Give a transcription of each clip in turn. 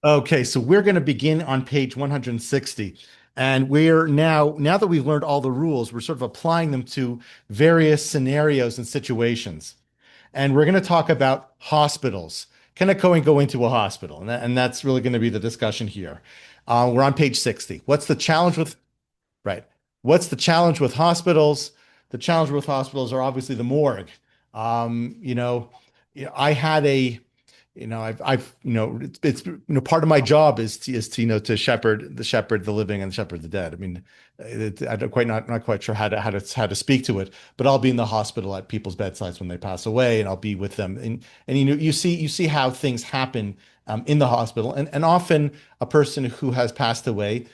Okay, so we're going to begin on page 160. And we're now that we've learned all the rules, we're sort of applying them to various scenarios and situations. And we're going to talk about hospitals. Can a Cohen go into a hospital? And that's really going to be the discussion here. We're on page 60. What's the challenge with, right? What's the challenge with hospitals? The challenge with hospitals are obviously the morgue. Um, you know, I had a part of my job is to shepherd the living and shepherd the dead. I mean, I'm quite not quite sure how to speak to it, but I'll be in the hospital at people's bedsides when they pass away, and I'll be with them. And you see how things happen in the hospital, and often a person who has passed away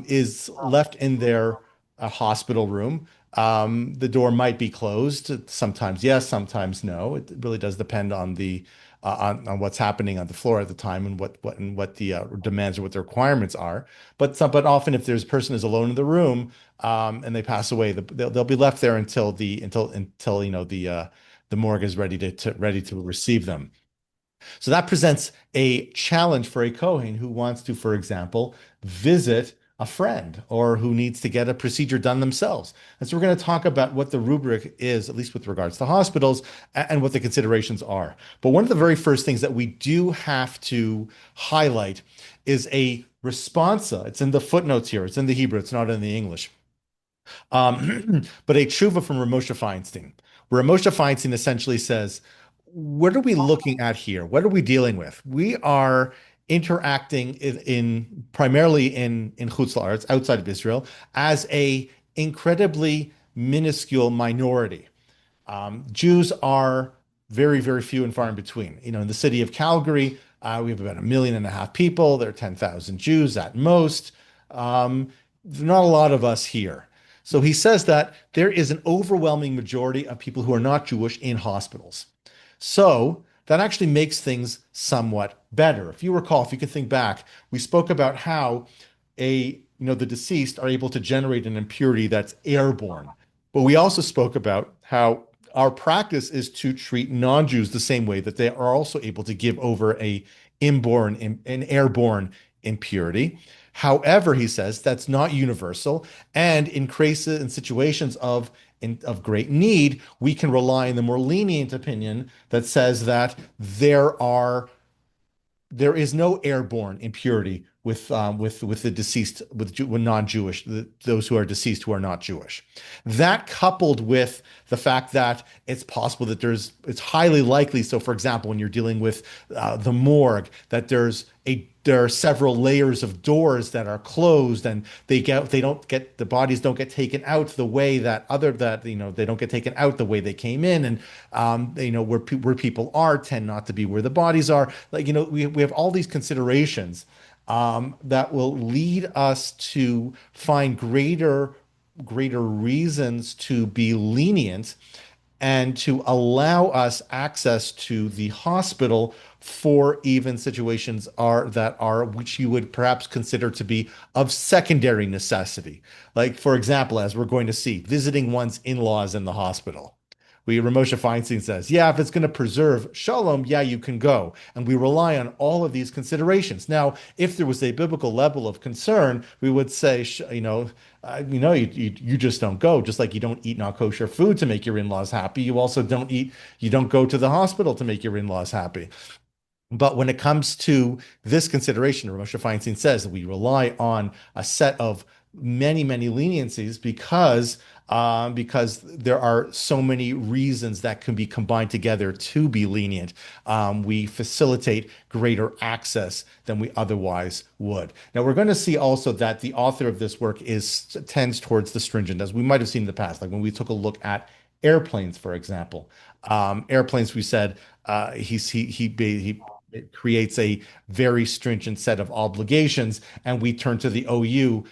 is left in their hospital room. The door might be closed. Sometimes yes, sometimes no. It really does depend on on what's happening on the floor at the time and what the demands or what the requirements are. But often if there's a person is alone in the room and they pass away, they'll be left there until the morgue is ready to receive them. So that presents a challenge for a Kohen who wants to, for example, visit a friend or who needs to get a procedure done themselves. And so we're going to talk about what the rubric is, at least with regards to hospitals, and what the considerations are. But one of the very first things that we do have to highlight is a responsa. It's in the footnotes here. It's in the Hebrew. It's not in the English. But a tshuva from Ramosha Feinstein, where Ramosha Feinstein essentially says, what are we looking at here? What are we dealing with? We are interacting in primarily in Chutz La'aretz, outside of Israel, as a incredibly minuscule minority. Jews are very, very few and far in between. In the city of Calgary, we have about 1.5 million people. There are 10,000 Jews at most. Not a lot of us here. So he says that there is an overwhelming majority of people who are not Jewish in hospitals. So that actually makes things somewhat better. If you recall, if you can think back, we spoke about how the deceased are able to generate an impurity that's airborne. But we also spoke about how our practice is to treat non-Jews the same way that they are also able to give over an airborne impurity. However, he says that's not universal, and in cases and situations of great need, we can rely on the more lenient opinion that says that there is no airborne impurity with the deceased with non-Jewish, those who are deceased who are not Jewish. That coupled with the fact that it's possible that it's highly likely. So, for example, when you're dealing with the morgue, that there are several layers of doors that are closed, and the bodies don't get taken out the way they don't get taken out the way they came in, and where people are tend not to be where the bodies are. We have all these considerations that will lead us to find greater reasons to be lenient and to allow us access to the hospital for even situations which you would perhaps consider to be of secondary necessity. Like, for example, as we're going to see, visiting one's in-laws in the hospital. Ramosha Feinstein says, yeah, if it's going to preserve shalom, yeah, you can go. And we rely on all of these considerations. Now, if there was a biblical level of concern, we would say, you just don't go. Just like you don't eat non kosher food to make your in-laws happy, you don't go to the hospital to make your in-laws happy. But when it comes to this consideration, Ramosha Feinstein says that we rely on a set of many, many leniencies because there are so many reasons that can be combined together to be lenient. We facilitate greater access than we otherwise would. Now, we're going to see also that the author of this work tends towards the stringent, as we might have seen in the past, like when we took a look at airplanes, for example. Airplanes, we said he it creates a very stringent set of obligations, and we turn to the OU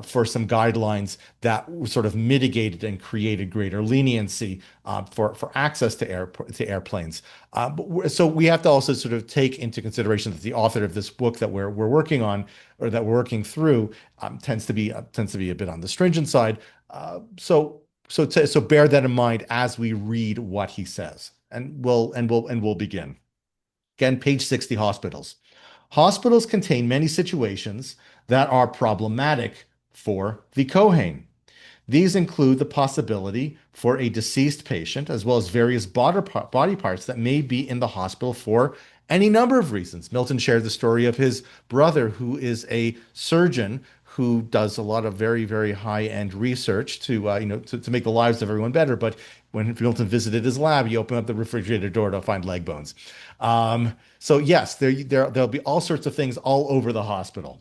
for some guidelines that sort of mitigated and created greater leniency for access to airplanes. So we have to also sort of take into consideration that the author of this book that we're working on or that we're working through tends to be a bit on the stringent side. So bear that in mind as we read what he says, and we'll begin. Again, page 60, hospitals. Hospitals contain many situations that are problematic for the Kohen. These include the possibility for a deceased patient, as well as various body parts that may be in the hospital for any number of reasons. Milton shared the story of his brother, who is a surgeon who does a lot of very, very high-end research to make the lives of everyone better. But when Milton visited his lab, he opened up the refrigerator door to find leg bones. So yes, there'll be all sorts of things all over the hospital.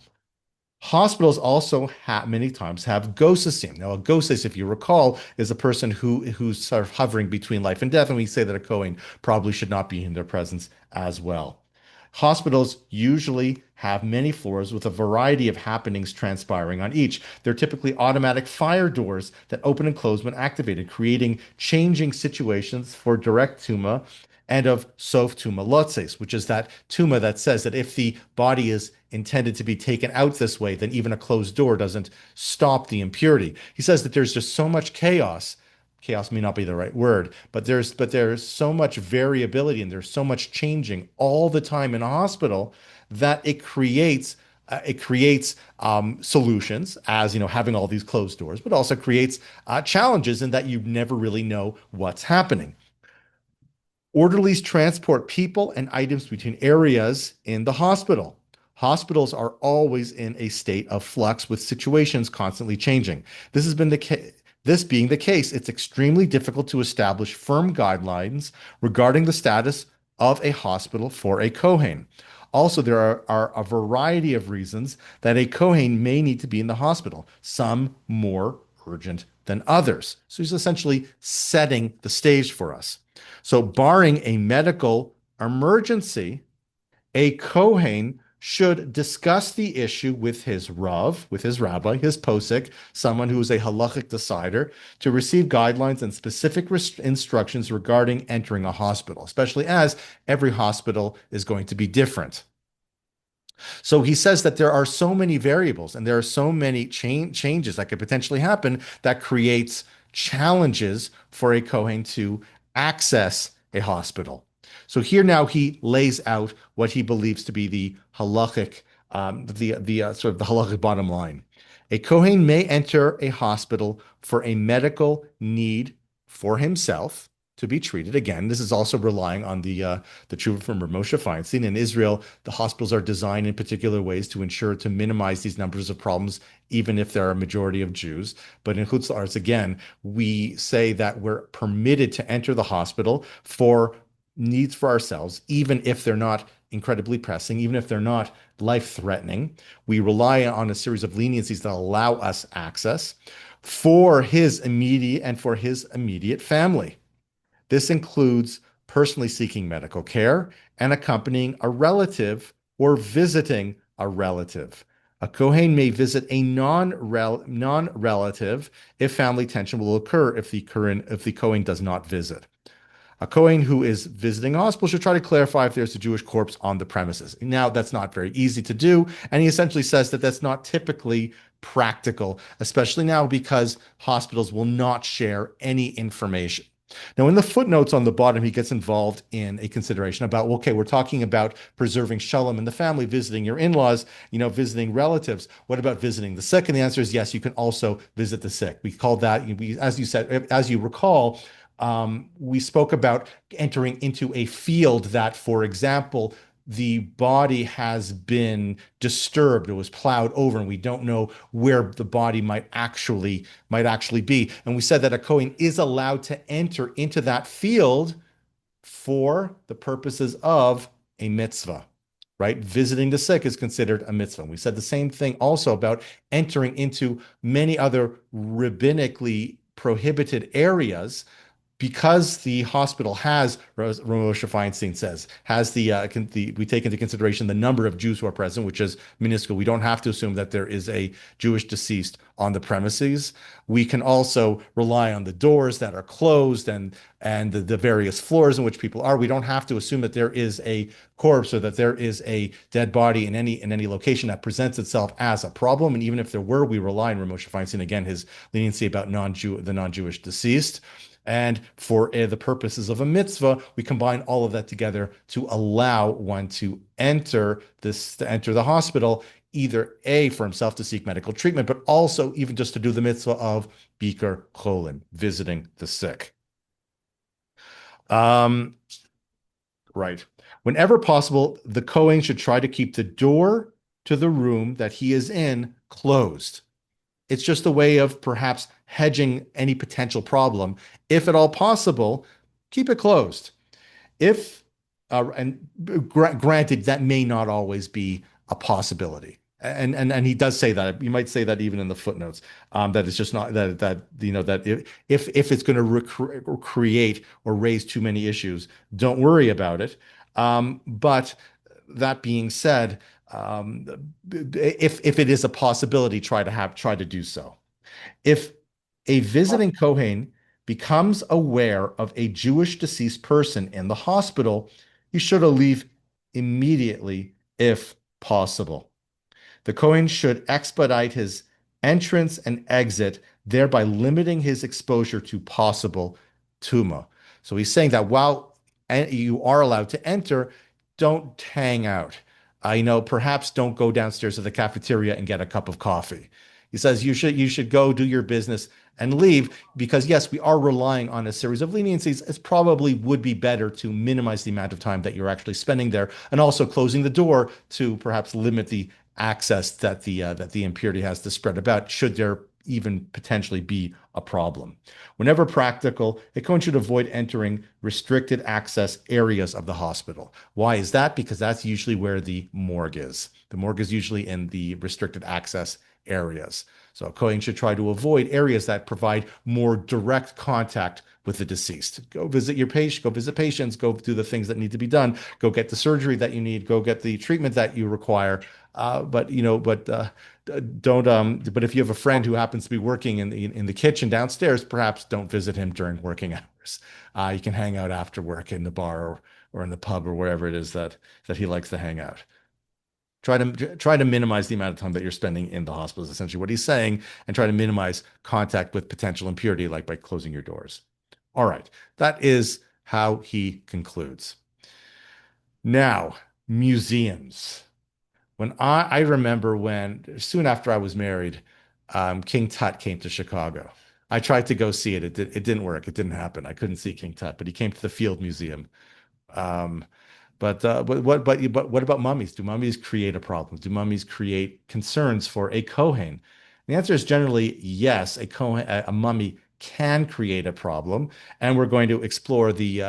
Hospitals also many times have gosasim. Now, a goses, if you recall, is a person who's sort of hovering between life and death, and we say that a Kohen probably should not be in their presence as well. Hospitals usually have many floors with a variety of happenings transpiring on each. They're typically automatic fire doors that open and close when activated, creating changing situations for direct tuma and of sof tuma lotzes, which is that tuma that says that if the body is intended to be taken out this way, then even a closed door doesn't stop the impurity. He says that there's just so much chaos. Chaos may not be the right word, but there's so much variability and there's so much changing all the time in a hospital that it creates solutions, as having all these closed doors, but also creates challenges in that you never really know what's happening. Orderlies transport people and items between areas in the hospital. Hospitals are always in a state of flux with situations constantly changing. This being the case, it's extremely difficult to establish firm guidelines regarding the status of a hospital for a Kohen. Also, there are a variety of reasons that a Kohen may need to be in the hospital, some more urgent than others. So he's essentially setting the stage for us. So, barring a medical emergency, a Kohen should discuss the issue with his Rav, with his rabbi, his posek, someone who is a halachic decider, to receive guidelines and specific instructions regarding entering a hospital, especially as every hospital is going to be different. So he says that there are so many variables and there are so many changes that could potentially happen that creates challenges for a Kohen to access a hospital. So here now he lays out what he believes to be the halachic, sort of the halachic bottom line. A Kohen may enter a hospital for a medical need for himself to be treated. Again, this is also relying on the tshuva from Rav Moshe Feinstein. In Israel, the hospitals are designed in particular ways to ensure to minimize these numbers of problems, even if there are a majority of Jews. But in Chutz La'aretz, again, we say that we're permitted to enter the hospital for needs for ourselves, even if they're not incredibly pressing, even if they're not life-threatening. We rely on a series of leniencies that allow us access for his immediate family. This includes personally seeking medical care and accompanying a relative or visiting a relative. A Kohen may visit a non-relative if family tension will occur if the Kohen does not visit. A Kohen who is visiting a hospital should try to clarify if there's a Jewish corpse on the premises. Now, that's not very easy to do, and he essentially says that that's not typically practical, especially now because hospitals will not share any information. Now, in the footnotes on the bottom, he gets involved in a consideration about, okay, we're talking about preserving shalom in the family, visiting your in-laws, visiting relatives. What about visiting the sick? And the answer is yes, you can also visit the sick. We call that, as you said, as you recall, we spoke about entering into a field that, for example, the body has been disturbed, it was plowed over, and we don't know where the body might actually be. And we said that a Kohen is allowed to enter into that field for the purposes of a mitzvah, right? Visiting the sick is considered a mitzvah. And we said the same thing also about entering into many other rabbinically prohibited areas, because the hospital has, Rav Moshe Feinstein says, we take into consideration the number of Jews who are present, which is minuscule. We don't have to assume that there is a Jewish deceased on the premises. We can also rely on the doors that are closed and the various floors in which people are. We don't have to assume that there is a corpse or that there is a dead body in any location that presents itself as a problem. And even if there were, we rely on Rav Moshe Feinstein, again, his leniency about the non-Jewish deceased. And for the purposes of a mitzvah, we combine all of that together to allow one to enter the hospital, either A, for himself to seek medical treatment, but also even just to do the mitzvah of Bikur Cholim, visiting the sick. Um, right. Whenever possible, the Kohen should try to keep the door to the room that he is in closed. It's just a way of perhaps hedging any potential problem. If at all possible, keep it closed. If and granted, that may not always be a possibility. And he does say that. You might say that even in the footnotes, that it's just not that that if it's going to create or raise too many issues, don't worry about it. But that being said, if it is a possibility, try to do so. If a visiting Kohen becomes aware of a Jewish deceased person in the hospital, you should leave immediately if possible. The Kohen should expedite his entrance and exit, thereby limiting his exposure to possible tuma. So he's saying that while you are allowed to enter, don't hang out. Perhaps don't go downstairs to the cafeteria and get a cup of coffee. He says you should go do your business and leave because yes, we are relying on a series of leniencies. It probably would be better to minimize the amount of time that you're actually spending there, and also closing the door to perhaps limit the access that the impurity has to spread about, should there even potentially be a problem. Whenever practical, a Kohen should avoid entering restricted access areas of the hospital. Why is that? Because that's usually where the morgue is. The morgue is usually in the restricted access areas. So a Kohen should try to avoid areas that provide more direct contact with the deceased. Go visit your patient, go visit patients, go do the things that need to be done, go get the surgery that you need, go get the treatment that you require. Don't. But if you have a friend who happens to be working in the kitchen downstairs, perhaps don't visit him during working hours. You can hang out after work in the bar or in the pub or wherever it is that he likes to hang out. Try to minimize the amount of time that you're spending in the hospital is essentially what he's saying, and try to minimize contact with potential impurity, like by closing your doors. All right, that is how he concludes. Now, museums. When I remember when soon after I was married, King Tut came to Chicago. I tried to go see it. It didn't work. It didn't happen. I couldn't see King Tut, but he came to the Field Museum. Um, but what about mummies? Do mummies create a problem? Do mummies create concerns for a Kohen? The answer is generally yes. A mummy can create a problem, and we're going to explore the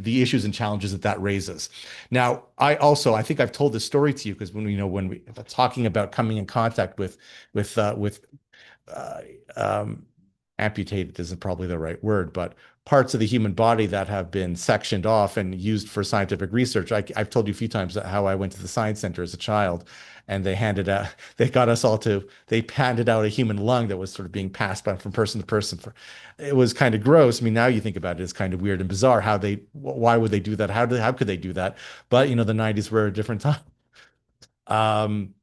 issues and challenges that raises. Now, I think I've told this story to you because when we talking about coming in contact with uh, um, amputated isn't probably the right word, but parts of the human body that have been sectioned off and used for scientific research. I've told you a few times how I went to the science center as a child, and they handed out a human lung that was sort of being passed by from person to person. It was kind of gross. I mean, now you think about it, it's kind of weird and bizarre why would they do that? How could they do that? But the 90s were a different time. Um,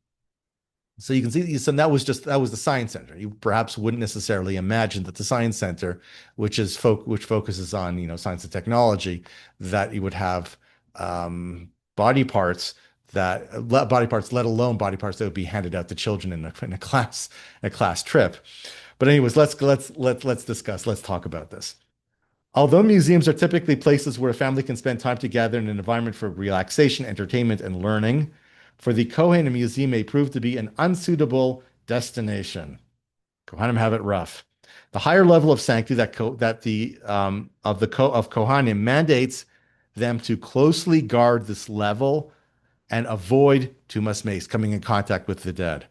so you can see, so that was the science center. You perhaps wouldn't necessarily imagine that the science center, which focuses on science and technology, that you would have body parts let alone body parts that would be handed out to children in a class trip. But anyways, let's discuss. Let's talk about this. Although museums are typically places where a family can spend time together in an environment for relaxation, entertainment, and learning, for the Kohen, a museum may prove to be an unsuitable destination. Kohanim have it rough. The higher level of sanctity of Kohanim mandates them to closely guard this level and avoid tumas mace, coming in contact with the dead.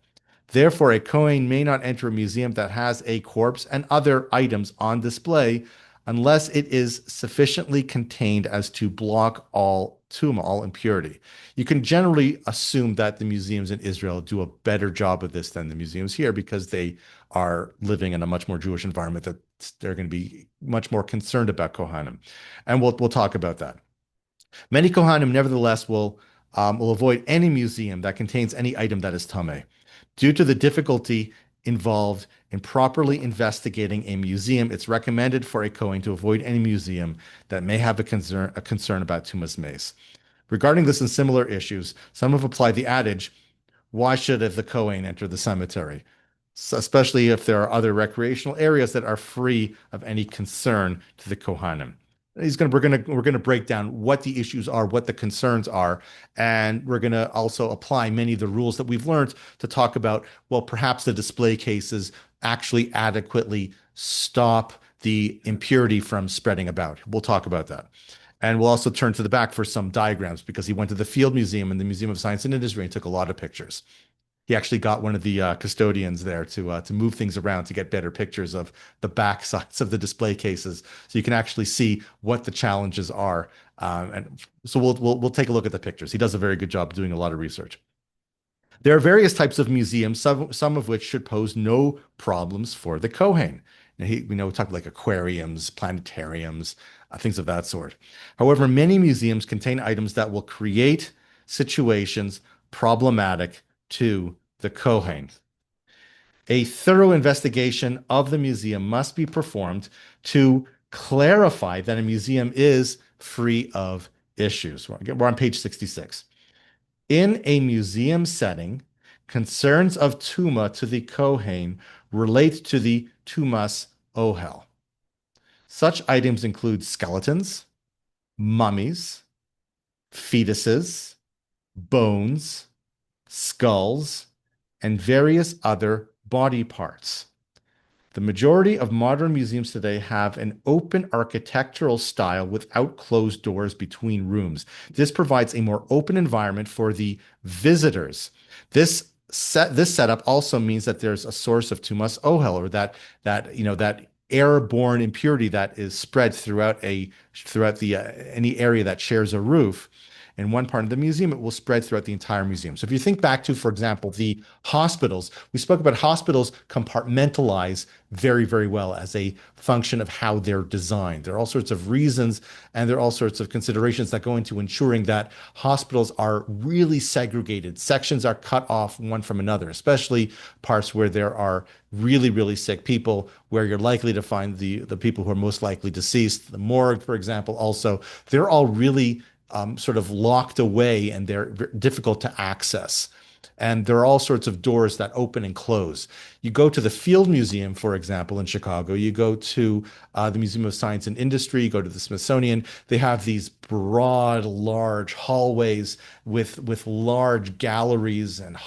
Therefore, a Kohen may not enter a museum that has a corpse and other items on display unless it is sufficiently contained as to block all tuma, all impurity. You can generally assume that the museums in Israel do a better job of this than the museums here because they are living in a much more Jewish environment, that they're going to be much more concerned about Kohanim. And we'll talk about that. Many Kohanim, nevertheless, will avoid any museum that contains any item that is tameh, due to the difficulty involved in properly investigating a museum. It's recommended for a Kohen to avoid any museum that may have a concern about Tumas Mace. Regarding this and similar issues, some have applied the adage, why should the Kohen enter the cemetery? Especially if there are other recreational areas that are free of any concern to the Kohanim. We're gonna break down what the issues are, what the concerns are, and we're gonna also apply many of the rules that we've learned to talk about, well, perhaps the display cases actually adequately stop the impurity from spreading about. We'll talk about that. And we'll also turn to the back for some diagrams because he went to the Field Museum and the Museum of Science and Industry and took a lot of pictures. He actually got one of the custodians there to move things around to get better pictures of the back sides of the display cases, so you can actually see what the challenges are. And so we'll take a look at the pictures. He does a very good job doing a lot of research. There are various types of museums, some of which should pose no problems for the Kohen. Now we talk like aquariums, planetariums, things of that sort. However, many museums contain items that will create situations problematic to the Kohen. A thorough investigation of the museum must be performed to clarify that a museum is free of issues. We're on page 66. In a museum setting, concerns of Tuma to the Kohen relate to the Tumas Ohel. Such items include skeletons, mummies, fetuses, bones, skulls, and various other body parts. The majority of modern museums today have an open architectural style without closed doors between rooms. This provides a more open environment for the visitors. This setup also means that there's a source of tumas ohel, or that airborne impurity that is spread throughout any area that shares a roof. In one part of the museum, it will spread throughout the entire museum. So if you think back to, for example, the hospitals, we spoke about hospitals compartmentalize very, very well as a function of how they're designed. There are all sorts of reasons and there are all sorts of considerations that go into ensuring that hospitals are really segregated. Sections are cut off one from another, especially parts where there are really, really sick people, where you're likely to find the people who are most likely deceased. The morgue, for example, also, they're all really sort of locked away and they're difficult to access. And there are all sorts of doors that open and close. You go to the Field Museum, for example, in Chicago. You go to the Museum of Science and Industry. You go to the Smithsonian. They have these broad, large hallways with large galleries and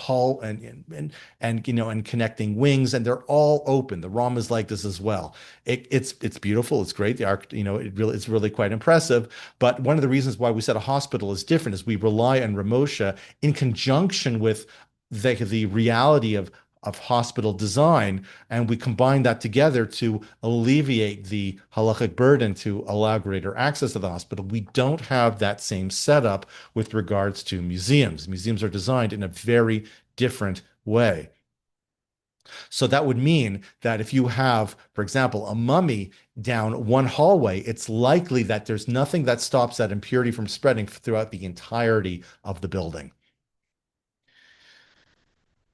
and connecting wings, and they're all open. The ROM is like this as well. It's beautiful. It's great. The art, it's really quite impressive. But one of the reasons why we said a hospital is different is we rely on Ramosha in conjunction with the reality of hospital design, and we combine that together to alleviate the halachic burden to allow greater access to the hospital. We don't have that same setup with regards to museums. Museums are designed in a very different way. So that would mean that if you have, for example, a mummy down one hallway, it's likely that there's nothing that stops that impurity from spreading throughout the entirety of the building.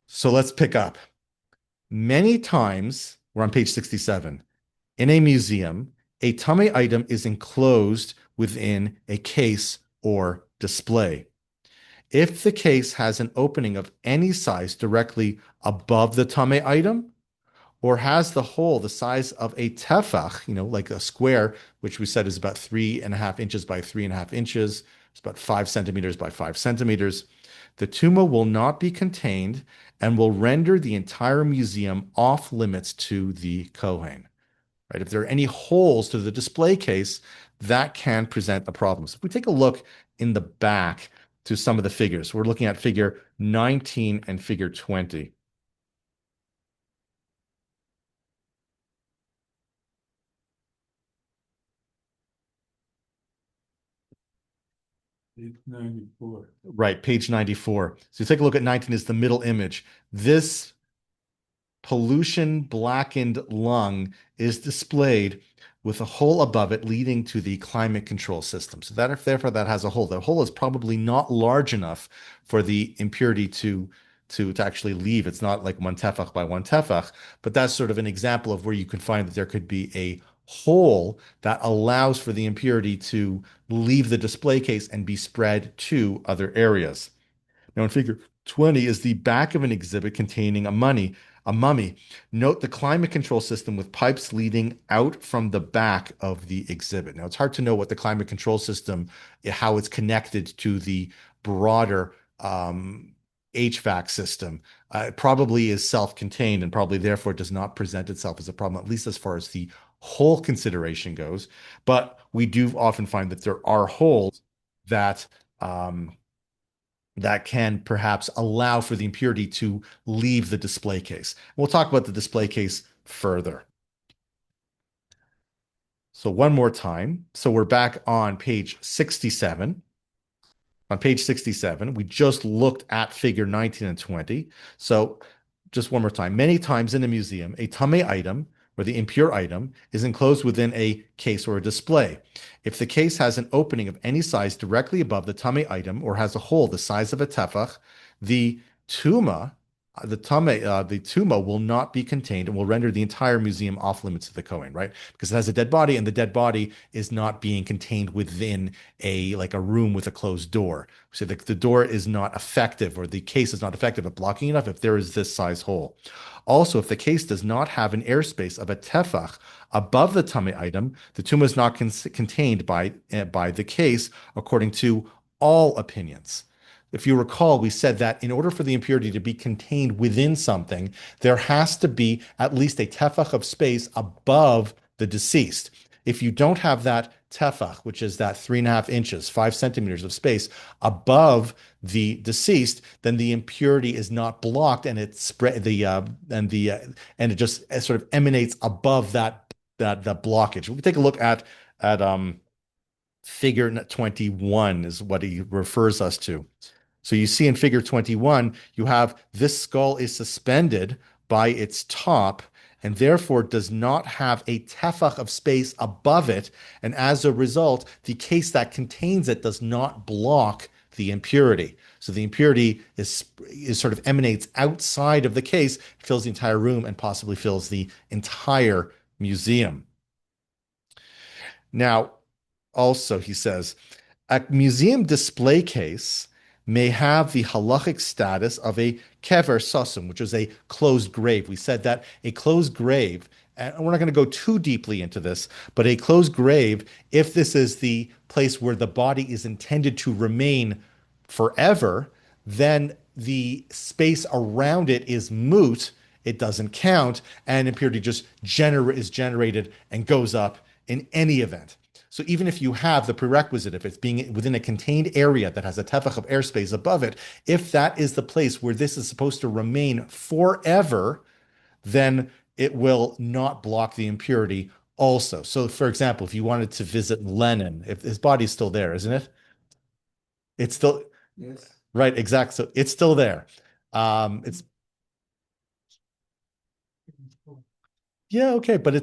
So let's pick up. Many times, we're on page 67, in a museum, a tummy item is enclosed within a case or display. If the case has an opening of any size directly above the tummy item, or has the hole the size of a tefach, like a square, which we said is about 3.5 inches by 3.5 inches, it's about 5 centimeters by 5 centimeters, the tuma will not be contained and will render the entire museum off limits to the Kohen. Right? If there are any holes to the display case, that can present a problem. So if we take a look in the back to some of the figures, we're looking at figure 19 and figure 20. Page 94. Right, page 94. So you take a look at 19 is the middle image. This pollution blackened lung is displayed with a hole above it leading to the climate control system. So therefore that has a hole. The hole is probably not large enough for the impurity to to actually leave. It's not like one tefach by one tefach, but that's sort of an example of where you can find that there could be a hole that allows for the impurity to leave the display case and be spread to other areas. Now, in figure 20 is the back of an exhibit containing a mummy. Note the climate control system with pipes leading out from the back of the exhibit. Now, it's hard to know what the climate control system, how it's connected to the broader HVAC system. It probably is self-contained and probably therefore does not present itself as a problem, at least as far as the hole consideration goes. But we do often find that there are holes that um, that can perhaps allow for the impurity to leave the display case. We'll talk about the display case further. So one more time. So we're back on page 67. On page 67, we just looked at figure 19 and 20. So just one more time. Many times in a museum, a tamei item or the impure item is enclosed within a case or a display. If the case has an opening of any size directly above the tamei item or has a hole the size of a tefach, the tuma, the tuma will not be contained and will render the entire museum off limits to the Kohen, right? Because it has a dead body, and the dead body is not being contained within a room with a closed door. So the door is not effective, or the case is not effective at blocking enough if there is this size hole. Also, if the case does not have an airspace of a tefach above the tamei item, the tuma is not contained by the case, according to all opinions. If you recall, we said that in order for the impurity to be contained within something, there has to be at least a tefach of space above the deceased. If you don't have that tefach, which is that 3.5 inches, 5 centimeters of space above the deceased, then the impurity is not blocked, and it spread and it just sort of emanates above that blockage. We can take a look at figure 21 is what he refers us to. So you see in figure 21, you have this skull is suspended by its top and therefore does not have a tefach of space above it. And as a result, the case that contains it does not block the impurity. So the impurity is sort of emanates outside of the case, fills the entire room, and possibly fills the entire museum. Now, also, he says, a museum display case may have the halachic status of a kever sosum, which is a closed grave. We said that a closed grave, and we're not going to go too deeply into this, but a closed grave, if this is the place where the body is intended to remain forever, then the space around it is moot. It doesn't count, and impurity just is generated and goes up in any event. So even if you have the prerequisite, if it's being within a contained area that has a tefach of airspace above it, if that is the place where this is supposed to remain forever, then it will not block the impurity also. So for example, if you wanted to visit Lenin, if his body's still there, isn't it? It's still, Yes. right, exactly. So it's still there. It's Yeah, okay, but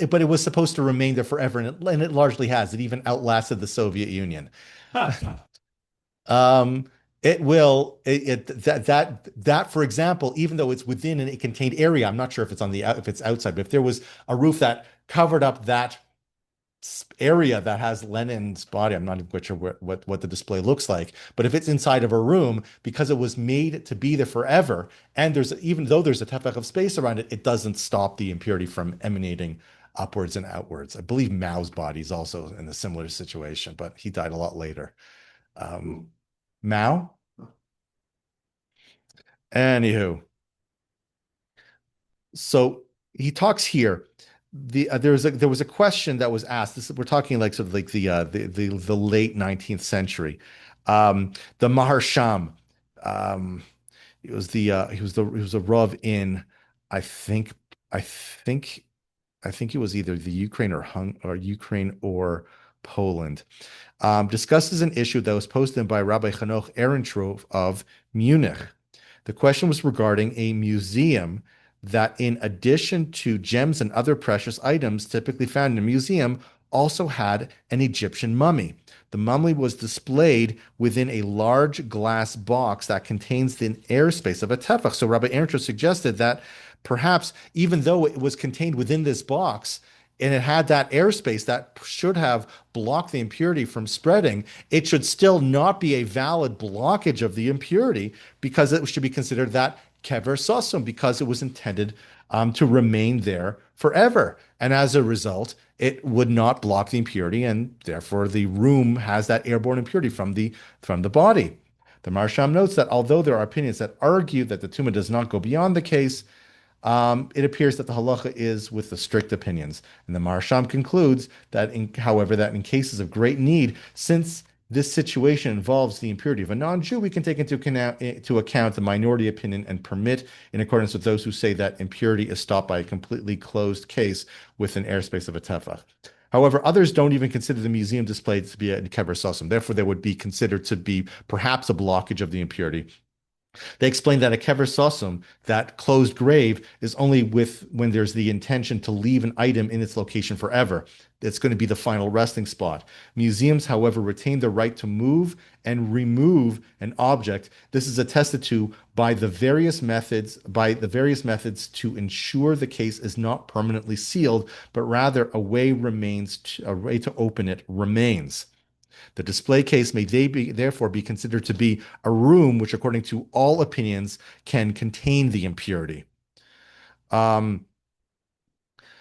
but it was supposed to remain there forever, and it largely has. It even outlasted the Soviet Union. Um, it will that for example, even though it's within a contained area, I'm not sure if it's if it's outside, but if there was a roof that covered up that area that has Lenin's body. I'm not even quite sure what the display looks like, but if it's inside of a room, because it was made to be there forever, and there's even though there's a tefach of space around it, it doesn't stop the impurity from emanating upwards and outwards. I believe Mao's body is also in a similar situation, but he died a lot later. Mao. Anywho, so he talks here. There was a question that was asked. We're talking like sort of like the late 19th century. The Maharsham, um, he was a Rav in, I think I think I think it was either the Ukraine or Poland. Discusses an issue that was posed to him by Rabbi Hanoch Ehrentrov of Munich. The question was regarding a museum that, in addition to gems and other precious items typically found in a museum, also had an Egyptian mummy. The mummy was displayed within a large glass box that contains the airspace of a tefach. So Rabbi Ernst suggested that perhaps even though it was contained within this box and it had that airspace that should have blocked the impurity from spreading, it should still not be a valid blockage of the impurity because it should be considered that kever sosum because it was intended to remain there forever. And as a result, it would not block the impurity, and therefore the room has that airborne impurity from the body. The Marsham notes that although there are opinions that argue that the tumah does not go beyond the case, it appears that the halacha is with the strict opinions. And the Marsham concludes that, however, that in cases of great need, since this situation involves the impurity of a non-Jew, we can take into account the minority opinion and permit, in accordance with those who say that impurity is stopped by a completely closed case with an airspace of a tefach. However, others don't even consider the museum display to be a kever sosum. Therefore, they would be considered to be perhaps a blockage of the impurity. They explain that a kever sosum, that closed grave, is only when there's the intention to leave an item in its location forever. It's going to be the final resting spot. Museums, however, retain the right to move and remove an object. This is attested to by the various methods to ensure the case is not permanently sealed, but rather a way to open it remains. The display case may therefore be considered to be a room which, according to all opinions, can contain the impurity. Um,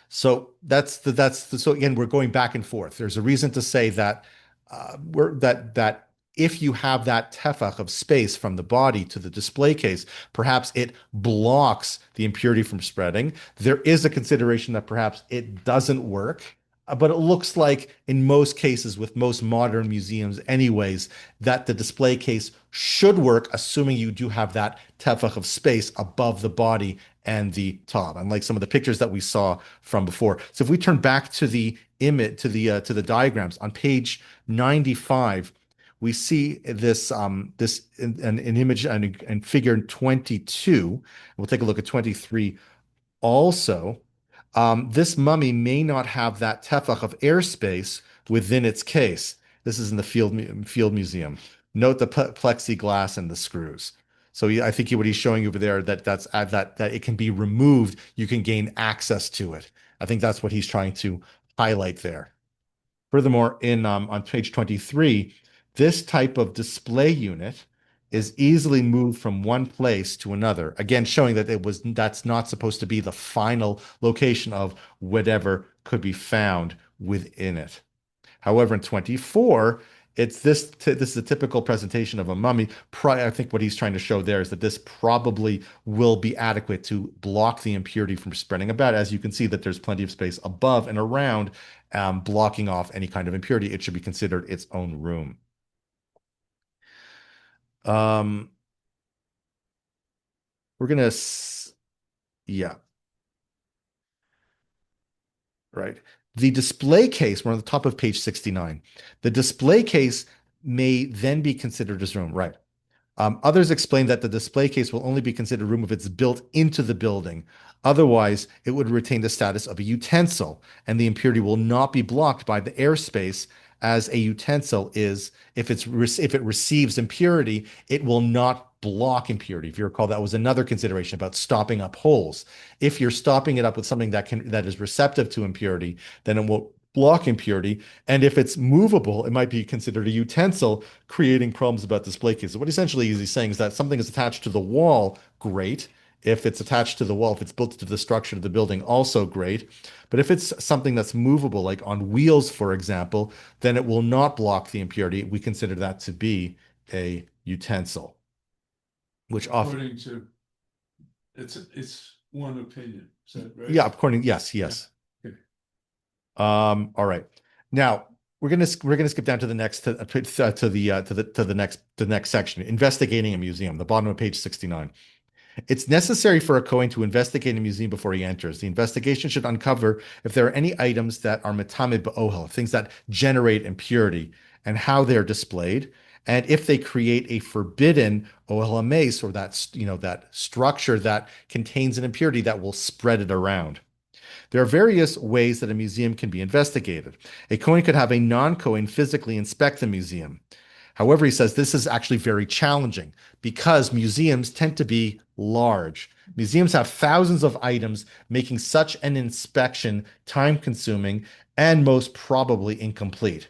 so again, we're going back and forth. There's a reason to say that that if you have that tefach of space from the body to the display case, perhaps it blocks the impurity from spreading. There is a consideration that perhaps it doesn't work. But it looks like in most cases with most modern museums anyways, that the display case should work, assuming you do have that tefach of space above the body and the top, unlike some of the pictures that we saw from before. So if we turn back to the image, to the diagrams on page 95, we see an image and figure 22. We'll take a look at 23 also. This mummy may not have that tefach of airspace within its case. This is in the field museum. Note the plexiglass and the screws. So I think what he's showing you over there that it can be removed. You can gain access to it. I think that's what he's trying to highlight there. Furthermore, on page 23, this type of display unit is easily moved from one place to another. Again, showing that that's not supposed to be the final location of whatever could be found within it. However, in 24, this is a typical presentation of a mummy. I think what he's trying to show there is that this probably will be adequate to block the impurity from spreading about. As you can see that there's plenty of space above and around, blocking off any kind of impurity. It should be considered its own room. We're gonna, yeah, right. The display case, we're on the top of page 69. The display case may then be considered as room, right? Others explain that the display case will only be considered room if it's built into the building. Otherwise, it would retain the status of a utensil, and the impurity will not be blocked by the airspace as a utensil is. If it receives impurity, it will not block impurity. If you recall, that was another consideration about stopping up holes. If you're stopping it up with something that is receptive to impurity, then it will block impurity. And if it's movable, it might be considered a utensil, creating problems about display cases. What essentially he's saying is that something is attached to the wall, great. If it's attached to the wall, if it's built into the structure of the building, also great. But if it's something that's movable, like on wheels, for example, then it will not block the impurity. We consider that to be a utensil, which often, According to, it's one opinion, is that right? yeah, yes. Yeah. Okay. All right. Now we're gonna skip down to the next to the next section, investigating a museum, the bottom of page 69. It's necessary for a Kohen to investigate a museum before he enters. The investigation should uncover if there are any items that are metame ba'ohel, things that generate impurity, and how they're displayed, and if they create a forbidden ohel hameis, or that structure that contains an impurity that will spread it around. There are various ways that a museum can be investigated. A Kohen could have a non-Kohen physically inspect the museum. However, he says this is actually very challenging because museums tend to be large. Museums have thousands of items, making such an inspection time consuming and most probably incomplete.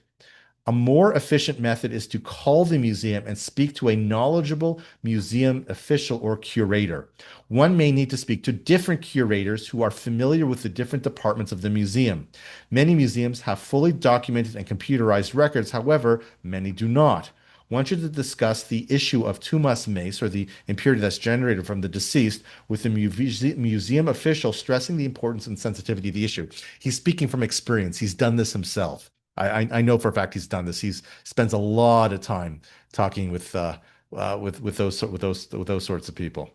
A more efficient method is to call the museum and speak to a knowledgeable museum official or curator. One may need to speak to different curators who are familiar with the different departments of the museum. Many museums have fully documented and computerized records, however, many do not. One should discuss the issue of tumas mace, or the impurity that's generated from the deceased, with the museum official, stressing the importance and sensitivity of the issue. He's speaking from experience. He's done this himself. I know for a fact he's done this. He's spends a lot of time talking with those sorts of people.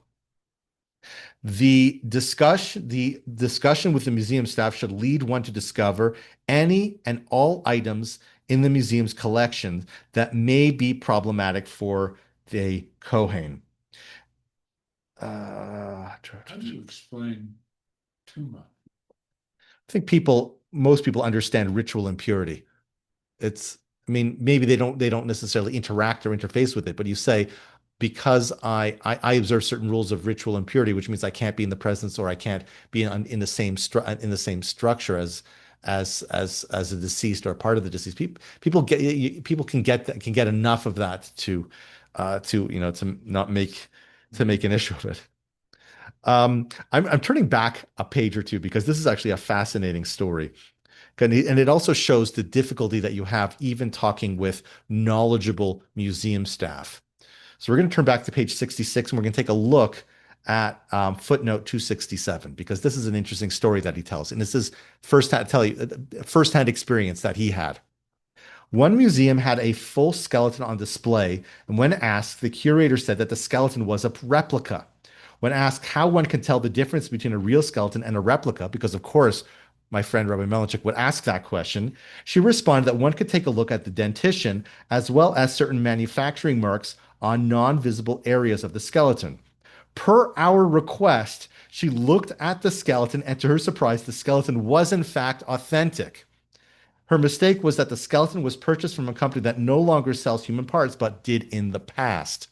The discussion with the museum staff should lead one to discover any and all items in the museum's collection that may be problematic for the Kohen. How do you explain tuma? I think most people understand ritual impurity. I mean, maybe they don't necessarily interact or interface with it, but you say, because I observe certain rules of ritual impurity, which means I can't be in the presence, or I can't be in the same structure as a deceased or part of the deceased. People can get enough of that to make an issue of it. I'm turning back a page or two because this is actually a fascinating story. And it also shows the difficulty that you have even talking with knowledgeable museum staff. So we're going to turn back to page 66, and we're going to take a look at footnote 267, because this is an interesting story that he tells. And this is firsthand experience that he had. One museum had a full skeleton on display, and when asked, the curator said that the skeleton was a replica. When asked how one can tell the difference between a real skeleton and a replica, because of course my friend Rabbi Melanchik would ask that question, she responded that one could take a look at the dentition as well as certain manufacturing marks on non-visible areas of the skeleton. Per our request, she looked at the skeleton, and to her surprise, the skeleton was in fact authentic. Her mistake was that the skeleton was purchased from a company that no longer sells human parts, but did in the past.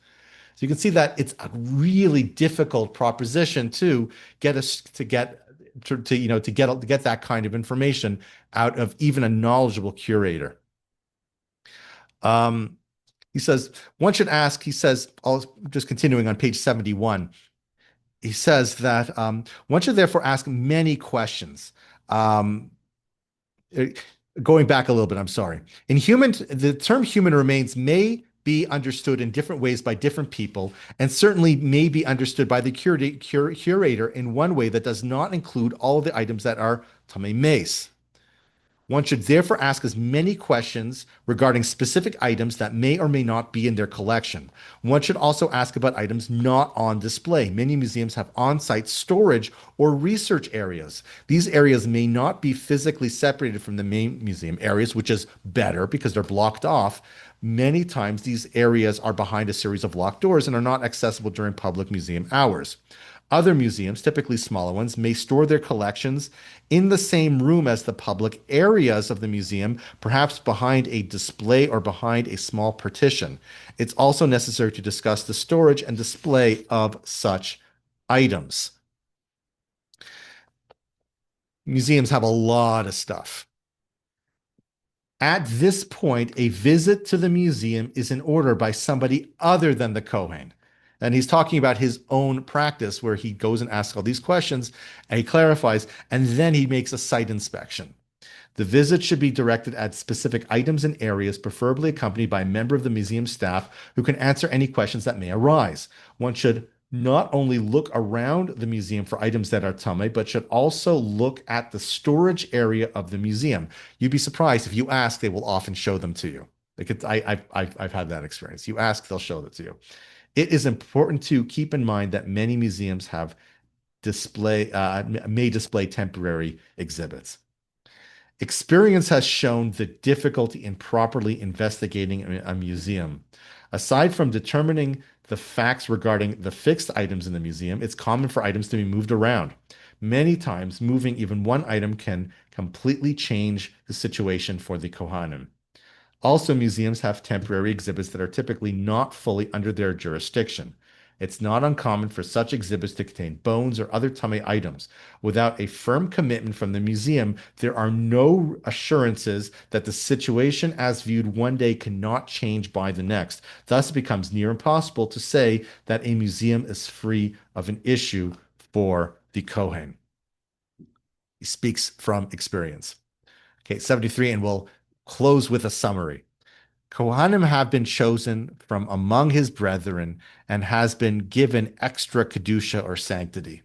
So you can see that it's a really difficult proposition to get that kind of information out of even a knowledgeable curator. He says one should ask. He says, just continuing on page 71. He says that one should therefore ask many questions. Going back a little bit, I'm sorry. The term human remains may be understood in different ways by different people, and certainly may be understood by the curator in one way that does not include all of the items that are tamei meis. One should therefore ask as many questions regarding specific items that may or may not be in their collection. One should also ask about items not on display. Many museums have on-site storage or research areas. These areas may not be physically separated from the main museum areas, which is better because they're blocked off. Many times these areas are behind a series of locked doors and are not accessible during public museum hours. Other museums, typically smaller ones, may store their collections in the same room as the public areas of the museum, perhaps behind a display or behind a small partition. It's also necessary to discuss the storage and display of such items. Museums have a lot of stuff. At this point, a visit to the museum is in order by somebody other than the Kohen. And he's talking about his own practice where he goes and asks all these questions and he clarifies, and then he makes a site inspection. The visit should be directed at specific items and areas, preferably accompanied by a member of the museum staff who can answer any questions that may arise. One should not only look around the museum for items that are tamei, but should also look at the storage area of the museum. You'd be surprised if you ask, they will often show them to you. I've had that experience. You ask, they'll show it to you. It is important to keep in mind that many museums may display temporary exhibits. Experience has shown the difficulty in properly investigating a museum. Aside from determining the facts regarding the fixed items in the museum, it's common for items to be moved around. Many times, moving even one item can completely change the situation for the Kohanim. Also, museums have temporary exhibits that are typically not fully under their jurisdiction. It's not uncommon for such exhibits to contain bones or other tummy items. Without a firm commitment from the museum, there are no assurances that the situation as viewed one day cannot change by the next. Thus, it becomes near impossible to say that a museum is free of an issue for the Kohen. He speaks from experience. Okay, 73, and we'll close with a summary. Kohanim have been chosen from among his brethren and has been given extra kedusha or sanctity.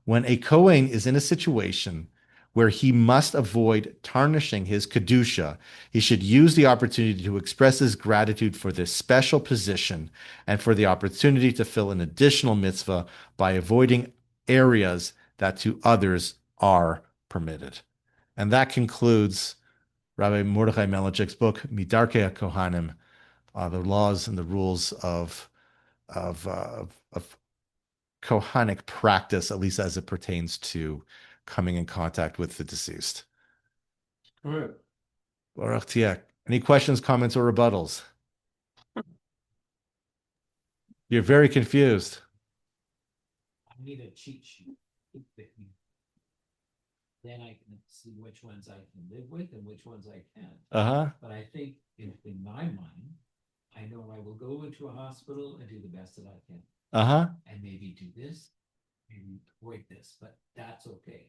When a Kohen is in a situation where he must avoid tarnishing his kedusha, he should use the opportunity to express his gratitude for this special position and for the opportunity to fill an additional mitzvah by avoiding areas that to others are permitted. And that concludes Rabbi Mordechai Melechek's book, Midarkei Kohanim, the laws and the rules of Kohanic practice, at least as it pertains to coming in contact with the deceased. All right. Baruch Tiek. Any questions, comments, or rebuttals? You're very confused. I need a cheat sheet. Then I can see which ones I can live with and which ones I can't. Uh-huh. But I think in my mind, I know I will go into a hospital and do the best that I can. Uh-huh. And maybe do this, maybe avoid this, but that's okay.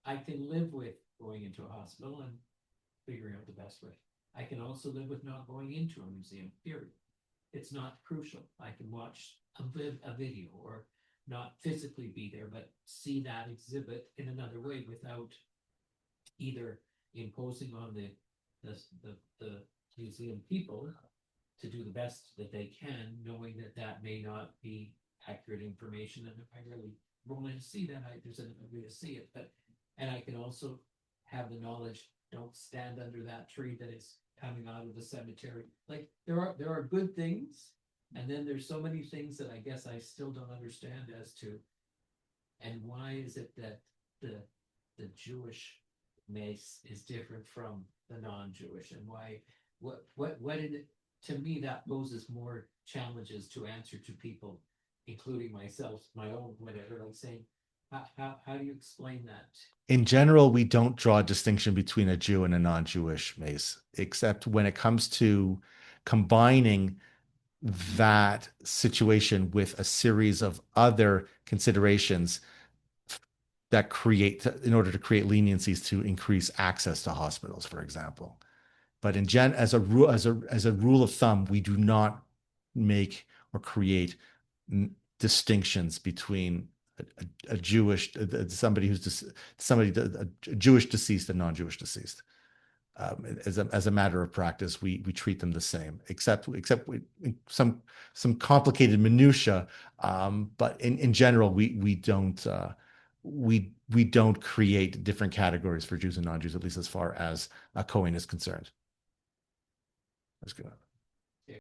I can live with going into a hospital and figuring out the best way. I can also live with not going into a museum, period. It's not crucial. I can watch a video or not physically be there, but see that exhibit in another way without either imposing on the museum people to do the best that they can, knowing that that may not be accurate information. And if I really want to see that, there's another way to see it. And I can also have the knowledge, don't stand under that tree that is coming out of the cemetery. Like there are good things. And then there's so many things that I guess I still don't understand as to, and why is it that the Jewish mace is different from the non-Jewish, and why what in it, to me that poses more challenges to answer to people, including myself, my own whatever. Like saying, how do you explain that? In general, we don't draw a distinction between a Jew and a non-Jewish mace, except when it comes to combining that situation with a series of other considerations that create, in order to create leniencies to increase access to hospitals, for example. But as a rule of thumb, we do not make or create distinctions between a Jewish somebody who's a Jewish deceased and non-Jewish deceased. As a matter of practice, we treat them the same, except some complicated minutia. But in general, we don't create different categories for Jews and non-Jews, at least as far as a Kohen is concerned. That's good.